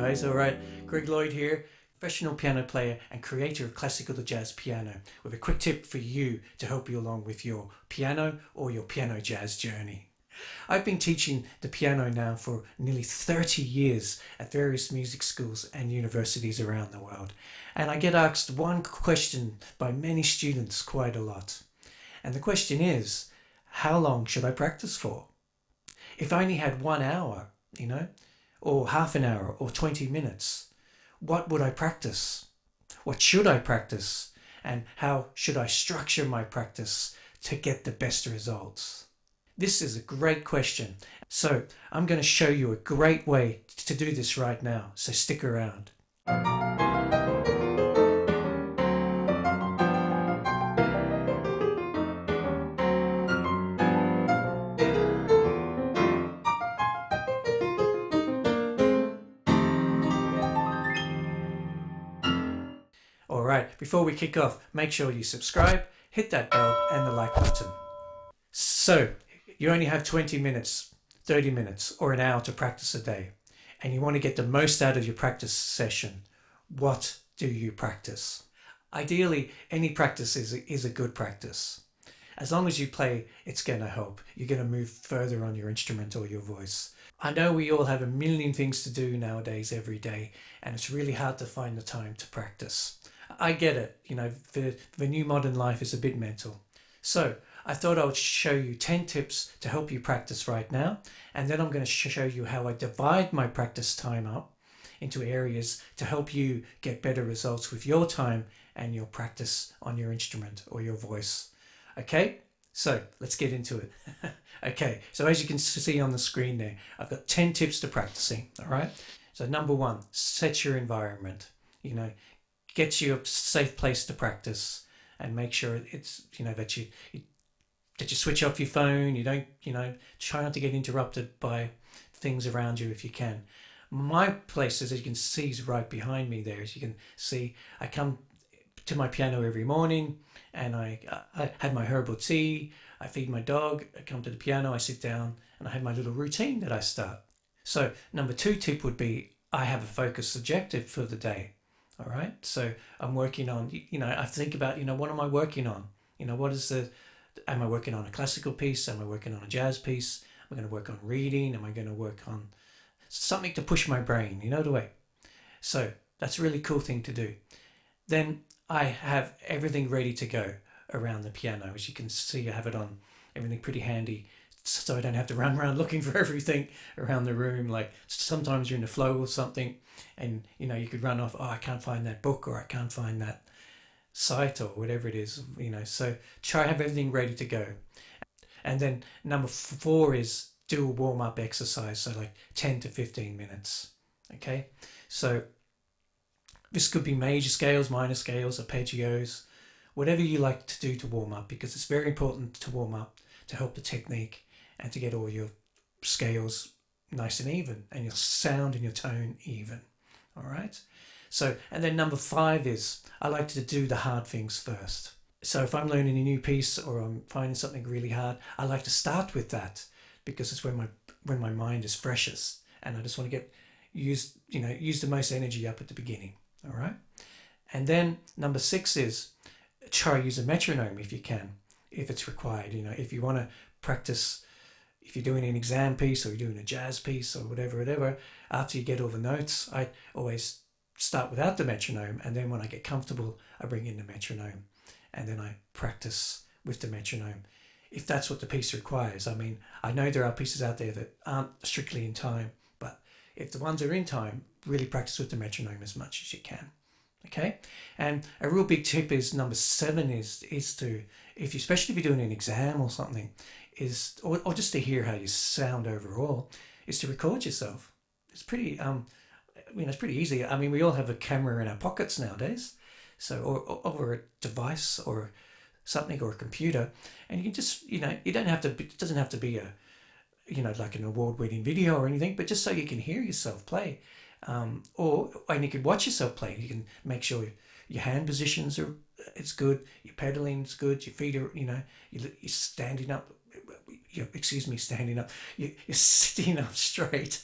guys. All right, Greg Lloyd here, professional piano player and creator of classical to jazz piano, with a quick tip for you to help you along with your piano or your piano jazz journey. I've been teaching the piano now for nearly 30 years at various music schools and universities around the world, and I get asked one question by many students quite a lot. And the question is, how long should I practice for? If I only had 1 hour, or half an hour or 20 minutes, what would I practice? What should I practice? And how should I structure my practice to get the best results? This is a great question. So I'm going to show you a great way to do this right now. So stick around. Alright, before we kick off, make sure you subscribe, hit that bell and the like button. So, you only have 20 minutes, 30 minutes or an hour to practice a day, and you want to get the most out of your practice session. What do you practice? Ideally, any practice is a good practice. As long as you play, it's going to help. You're going to move further on your instrument or your voice. I know we all have a million things to do nowadays every day, and it's really hard to find the time to practice. I get it, the new modern life is a bit mental. So I thought I would show you 10 tips to help you practice right now, and then I'm going to show you how I divide my practice time up into areas to help you get better results with your time and your practice on your instrument or your voice. Okay, so let's get into it. Okay, so as you can see on the screen there, I've got 10 tips to practicing, all right? So number one, set your environment, get you a safe place to practice and make sure it's, that you switch off your phone, you don't, try not to get interrupted by things around you if you can. My place, as you can see, is right behind me there. As you can see, I come to my piano every morning and I have my herbal tea, I feed my dog, I come to the piano, I sit down and I have my little routine that I start. So number two tip would be, I have a focused objective for the day. All right. So I'm working on, I think about, what am I working on? Am I working on a classical piece? Am I working on a jazz piece? Am I going to work on reading? Am I going to work on something to push my brain, the way? So that's a really cool thing to do. Then I have everything ready to go around the piano. As you can see, I have it on, everything pretty handy, so I don't have to run around looking for everything around the room. Like sometimes you're in the flow or something and you could run off, I can't find that book or I can't find that site or whatever it is, so try to have everything ready to go. And then number four is do a warm-up exercise, so like 10 to 15 minutes. Okay, so this could be major scales, minor scales, arpeggios, whatever you like to do to warm up, because it's very important to warm up to help the technique and to get all your scales nice and even and your sound and your tone even. All right. So, and then number five is I like to do the hard things first. So if I'm learning a new piece or I'm finding something really hard, I like to start with that because it's when my mind is freshest and I just want to use the most energy up at the beginning. All right. And then number six is try use a metronome if you can, if it's required. If you want to practice, if you're doing an exam piece or you're doing a jazz piece or whatever, after you get all the notes, I always start without the metronome, and then when I get comfortable, I bring in the metronome, and then I practice with the metronome, if that's what the piece requires. I mean, I know there are pieces out there that aren't strictly in time, but if the ones are in time, really practice with the metronome as much as you can. Okay, and a real big tip is number seven is to, especially if you're doing an exam or something, or just to hear how you sound overall, is to record yourself. It's pretty it's pretty easy. I mean, we all have a camera in our pockets nowadays, so or a device or something or a computer, and you can just you don't have to. It doesn't have to be a like an award-winning video or anything, but just so you can hear yourself play. And you can watch yourself play. You can make sure your hand positions it's good, your pedaling's good, your feet are you're standing up, excuse me, standing up, you're sitting up straight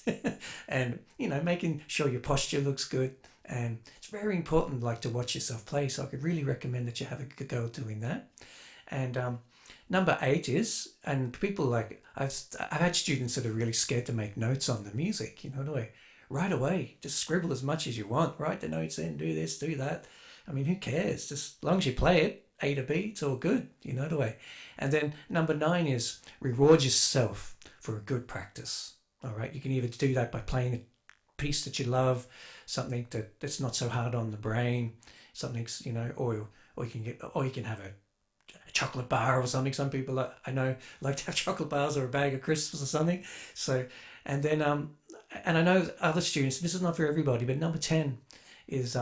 and, making sure your posture looks good. And it's very important, like, to watch yourself play. So I could really recommend that you have a good go at doing that. And number 8 is, and people like, I've had students that are really scared to make notes on the music, right away, just scribble as much as you want, write the notes in, do this, do that. I mean, who cares? Just as long as you play it, A to B, it's all good, the way. And then number 9 is reward yourself for a good practice. All right, you can either do that by playing a piece that you love, something that's not so hard on the brain, something, or you can have a chocolate bar or something. Some people I know like to have chocolate bars or a bag of crisps or something. So, and then and I know other students, this is not for everybody, but number 10 is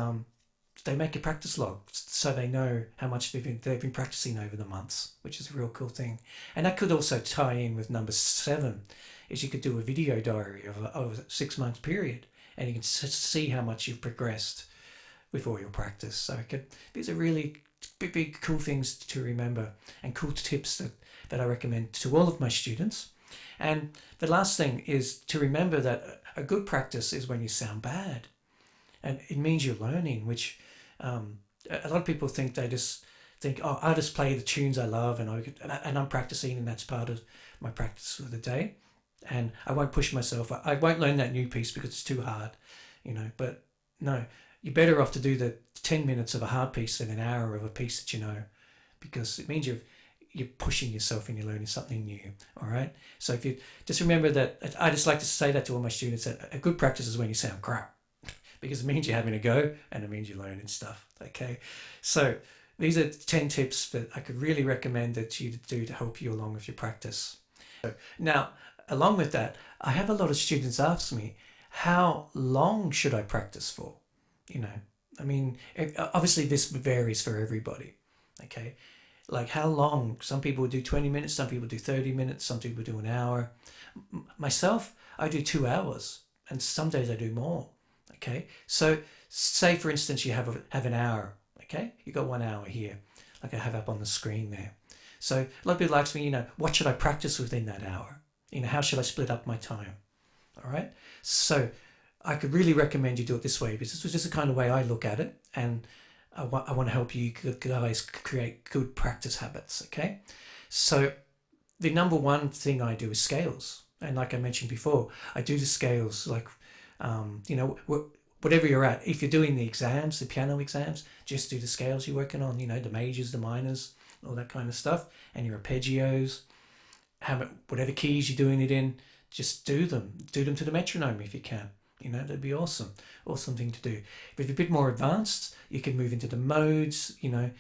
they make a practice log so they know how much they've been practicing over the months, which is a real cool thing. And that could also tie in with number 7, is you could do a video diary of a 6-month period, and you can see how much you've progressed with all your practice. So these are really big cool things to remember, and cool tips that I recommend to all of my students. And the last thing is to remember that a good practice is when you sound bad, and it means you're learning, which a lot of people think, they just think, oh, I'll just play the tunes I love, and I'm practicing, and that's part of my practice for the day, and I won't push myself. I won't learn that new piece because it's too hard, but no, you're better off to do the 10 minutes of a hard piece than an hour of a piece that because it means you're pushing yourself and you're learning something new. All right, so if you just remember that, I just like to say that to all my students, that a good practice is when you sound crap, because it means you're having a go and it means you're learning stuff. Okay, so these are 10 tips that I could really recommend that you do to help you along with your practice. So now, along with that, I have a lot of students ask me, how long should I practice for? I mean, obviously this varies for everybody. Okay, like how long? Some people do 20 minutes, some people do 30 minutes, some people do an hour. Myself, I do 2 hours, and some days I do more. Okay, so say for instance you have an hour. Okay, you got 1 hour here, like I have up on the screen there. So a lot of people ask me, what should I practice within that hour? How should I split up my time? All right, so I could really recommend you do it this way, because this was just the kind of way I look at it, and I want to help you guys create good practice habits. Okay, so the number one thing I do is scales, and like I mentioned before, I do the scales like whatever you're at. If you're doing the exams, the piano exams, just do the scales you're working on, the majors, the minors, all that kind of stuff, and your arpeggios, whatever keys you're doing it in, just do them to the metronome if you can. That'd be awesome thing to do. But if you're a bit more advanced, you can move into the modes. The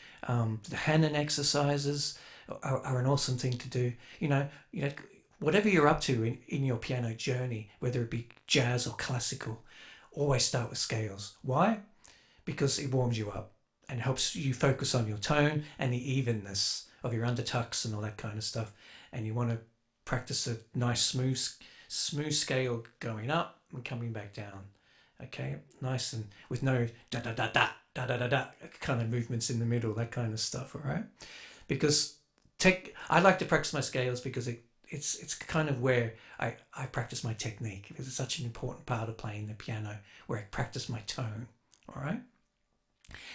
Hanon exercises are an awesome thing to do. Whatever you're up to in your piano journey, whether it be jazz or classical, always start with scales. Why? Because it warms you up and helps you focus on your tone and the evenness of your undertucks and all that kind of stuff. And you want to practice a nice smooth scale going up and coming back down. Okay, nice, and with no da da da da da da da da kind of movements in the middle, that kind of stuff. All right, because I like to practice my scales because it's kind of where I practice my technique, because it's such an important part of playing the piano, where I practice my tone. All right,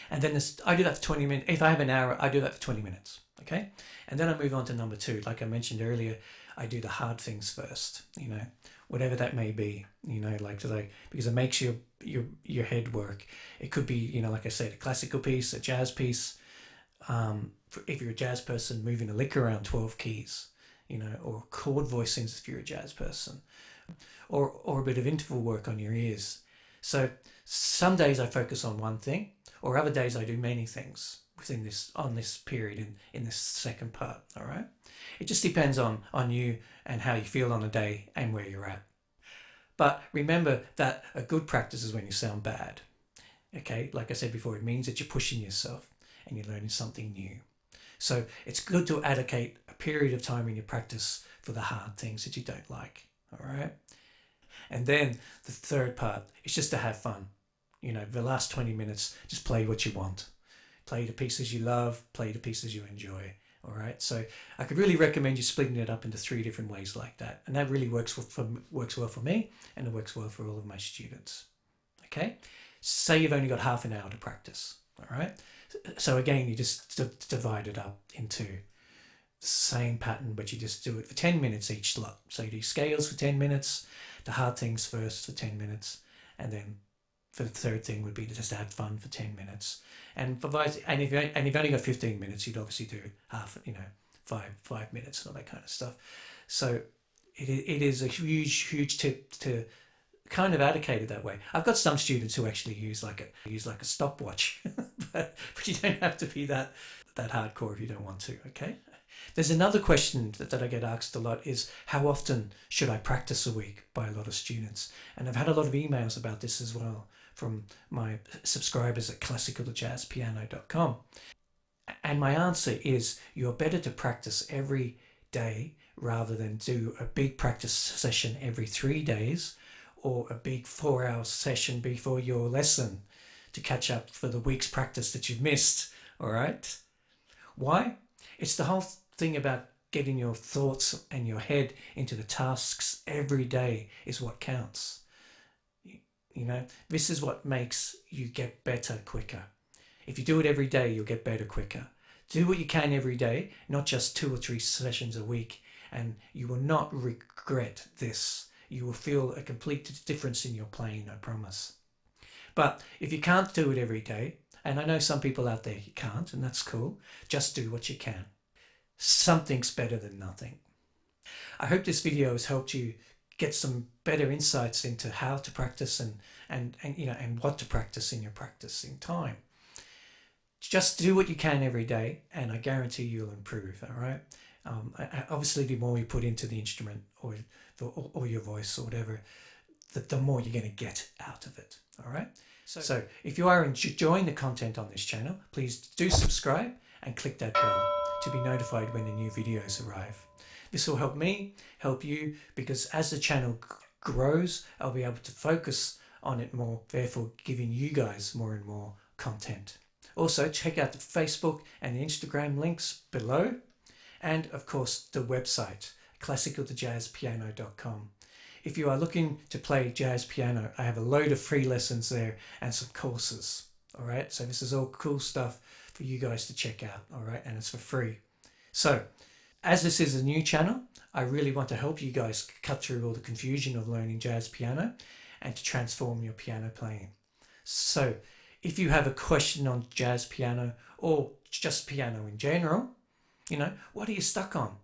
and then I do that for 20 minutes. If I have an hour, I do that for 20 minutes. Okay, and then I move on to number 2. Like I mentioned earlier, I do the hard things first. Whatever that may be. Because it makes your head work. It could be, like I said, a classical piece, a jazz piece. If you're a jazz person, moving a lick around 12 keys. Or chord voicings if you're a jazz person, or a bit of interval work on your ears. So some days I focus on one thing, or other days I do many things on this period in this second part. All right, it just depends on you and how you feel on the day and where you're at. But remember that a good practice is when you sound bad. Okay, like I said before, it means that you're pushing yourself and you're learning something new. So it's good to allocate a period of time in your practice for the hard things that you don't like. All right, and then the third part is just to have fun. The last 20 minutes, just play what you want. Play the pieces you love, play the pieces you enjoy, All right, so I could really recommend you splitting it up into 3 different ways like that, and that really works well for me, and it works well for all of my students. Okay, say you've only got half an hour to practice. All right, so again, you just divide it up into the same pattern, but you just do it for 10 minutes each slot. So you do scales for 10 minutes, the hard things first for 10 minutes, and then for the third thing would be to just have fun for 10 minutes. And if you've only got 15 minutes, you'd obviously do half, 5 minutes and all that kind of stuff. So it is a huge tip to kind of allocate it that way. I've got some students who actually use like a stopwatch, but you don't have to be that hardcore if you don't want to. Okay. There's another question that I get asked a lot is, how often should I practice a week, by a lot of students? And I've had a lot of emails about this as well from my subscribers at classicaltojazzpiano.com. And my answer is, you're better to practice every day rather than do a big practice session every 3 days or a big 4-hour session before your lesson to catch up for the week's practice that you've missed. All right? Why? It's the whole thing about getting your thoughts and your head into the tasks every day is what counts. This is what makes you get better quicker. If you do it every day, you'll get better quicker. Do what you can every day, not just 2 or 3 sessions a week, and you will not regret this. You will feel a complete difference in your playing, I promise. But if you can't do it every day, and I know some people out there you can't, and that's cool, just do what you can. Something's better than nothing. I hope this video has helped you get some better insights into how to practice and what to practice in your practicing time. Just do what you can every day, and I guarantee you'll improve. All right. Obviously, the more you put into the instrument or your voice or whatever, the more you're going to get out of it. All right. So if you are enjoying the content on this channel, please do subscribe and click that bell to be notified when the new videos arrive. This will help me, help you, because as the channel grows, I'll be able to focus on it more, therefore giving you guys more and more content. Also, check out the Facebook and the Instagram links below, and of course the website, classicaltojazzpiano.com. If you are looking to play jazz piano, I have a load of free lessons there and some courses. All right, so this is all cool stuff for you guys to check out. All right, and it's for free. So, as this is a new channel, I really want to help you guys cut through all the confusion of learning jazz piano and to transform your piano playing. So, if you have a question on jazz piano or just piano in general, what are you stuck on?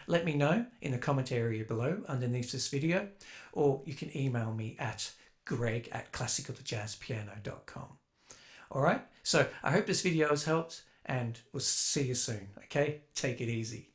Let me know in the comment area below underneath this video, or you can email me at greg@classicaltojazzpiano.com. All right, so I hope this video has helped, and we'll see you soon. Okay, take it easy.